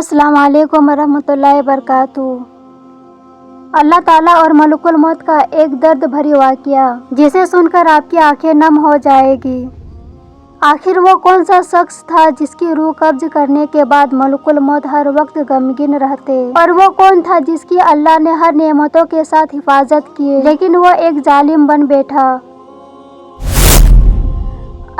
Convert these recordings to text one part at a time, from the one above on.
अस्सलाम वालेकुम वरहमतुल्लाहि वबरकातुहू। अल्लाह ताला और मलकुल मौत का एक दर्द भरी वाक़या जिसे सुनकर आपकी आंखें नम हो जाएगी। आखिर वो कौन सा शख्स था जिसकी रूह कब्ज करने के बाद मलकुल मौत हर वक्त गमगीन रहते, और वो कौन था जिसकी अल्लाह ने हर नेमतों के साथ हिफाजत की, लेकिन वो एक जालिम बन बैठा।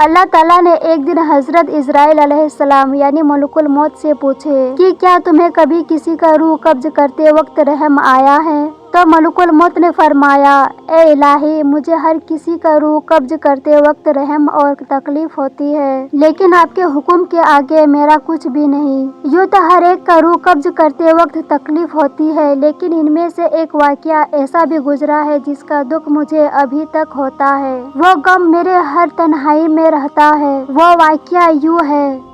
अल्लाह ताला ने एक दिन हजरत इजराइल अलैहिस्सलाम यानी मलकुल मौत से पूछे कि क्या तुम्हें कभी किसी का रूह कब्ज करते वक्त रहम आया है? तो मलकुल मौत ने फरमाया, ए इलाही, मुझे हर किसी का रूह कब्ज करते वक्त रहम और तकलीफ होती है, लेकिन आपके हुक्म के आगे मेरा कुछ भी नहीं। यूँ तो हर एक का रूह कब्ज करते वक्त तकलीफ होती है, लेकिन इनमें से एक वाक़या ऐसा भी गुजरा है जिसका दुख मुझे अभी तक होता है। वो गम मेरे हर तन्हाई में रहता है। वो वाक़या यूँ है,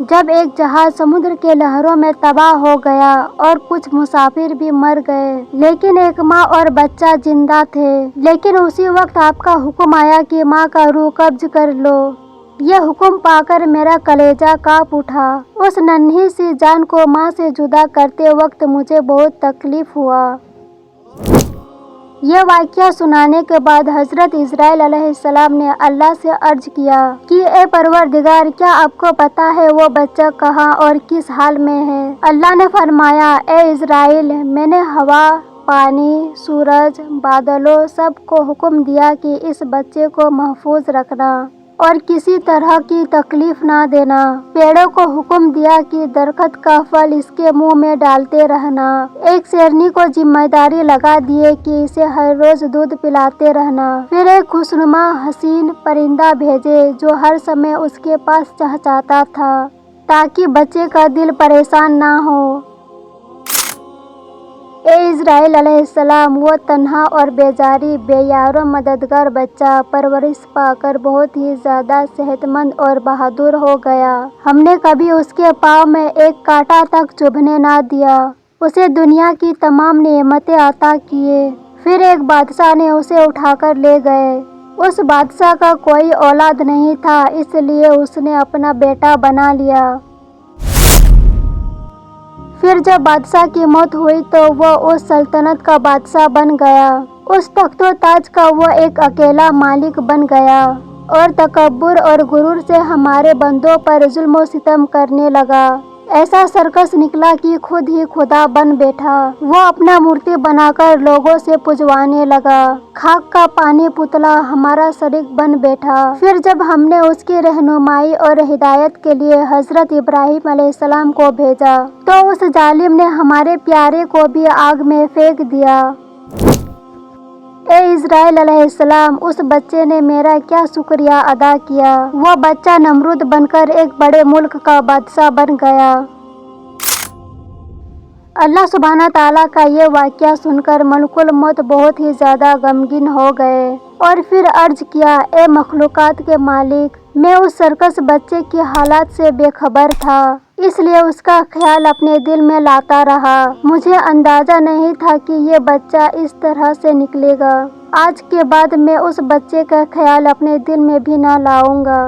जब एक जहाज समुद्र के लहरों में तबाह हो गया और कुछ मुसाफिर भी मर गए, लेकिन एक माँ और बच्चा जिंदा थे। लेकिन उसी वक्त आपका हुक्म आया कि माँ का रूह कब्ज कर लो। ये हुक्म पाकर मेरा कलेजा कांप उठा। उस नन्ही सी जान को माँ से जुदा करते वक्त मुझे बहुत तकलीफ हुआ। ये वाक़या सुनाने के बाद हजरत इजराइल अलैहिस्सलाम ने अल्लाह से अर्ज किया कि ए परवरदिगार, क्या आपको पता है वो बच्चा कहाँ और किस हाल में है? अल्लाह ने फरमाया, ए इजराइल, मैंने हवा, पानी, सूरज, बादलों सब को हुक्म दिया कि इस बच्चे को महफूज रखना और किसी तरह की तकलीफ ना देना। पेड़ों को हुक्म दिया कि दरख्त का फल इसके मुंह में डालते रहना। एक शेरनी को जिम्मेदारी लगा दिए कि इसे हर रोज दूध पिलाते रहना। फिर एक खुशनुमा हसीन परिंदा भेजे जो हर समय उसके पास चहचहाता था, ताकि बच्चे का दिल परेशान ना हो। ए इजराइल अलैहिस्सलाम, वो तन्हा और बेजारी बेयारो मददगार बच्चा परवरिश पाकर बहुत ही ज्यादा सेहतमंद और बहादुर हो गया। हमने कभी उसके पाँव में एक कांटा तक चुभने ना दिया। उसे दुनिया की तमाम नेमतें अता किए। फिर एक बादशाह ने उसे उठाकर ले गए। उस बादशाह का कोई औलाद नहीं था, इसलिए उसने अपना बेटा बना लिया। फिर जब बादशाह की मौत हुई तो वो उस सल्तनत का बादशाह बन गया। उस तख्तो ताज का वो एक अकेला मालिक बन गया और तकब्बुर और गुरूर से हमारे बंदों पर जुल्म और सितम करने लगा। ऐसा सर्कस निकला कि खुद ही खुदा बन बैठा। वो अपना मूर्ति बनाकर लोगों से पुजवाने लगा। खाक का पानी पुतला हमारा शरीक बन बैठा। फिर जब हमने उसकी रहनुमाई और हिदायत के लिए हजरत इब्राहिम अलैहिस्सलाम को भेजा, तो उस जालिम ने हमारे प्यारे को भी आग में फेंक दिया। ए इजराइल अलैहिस्सलाम, उस बच्चे ने मेरा क्या शुक्रिया अदा किया। वो बच्चा नमरूद बनकर एक बड़े मुल्क का बादशाह बन गया। अल्लाह सुब्हाना ताला का ये वाक़या सुनकर मलकुल मौत बहुत ही ज़्यादा गमगीन हो गए और फिर अर्ज किया, ए मखलूकात के मालिक, मैं उस सर्कस बच्चे की हालात से बेखबर था, इसलिए उसका ख्याल अपने दिल में लाता रहा। मुझे अंदाज़ा नहीं था कि ये बच्चा इस तरह से निकलेगा। आज के बाद मैं उस बच्चे का ख्याल अपने दिल में भी ना लाऊंगा।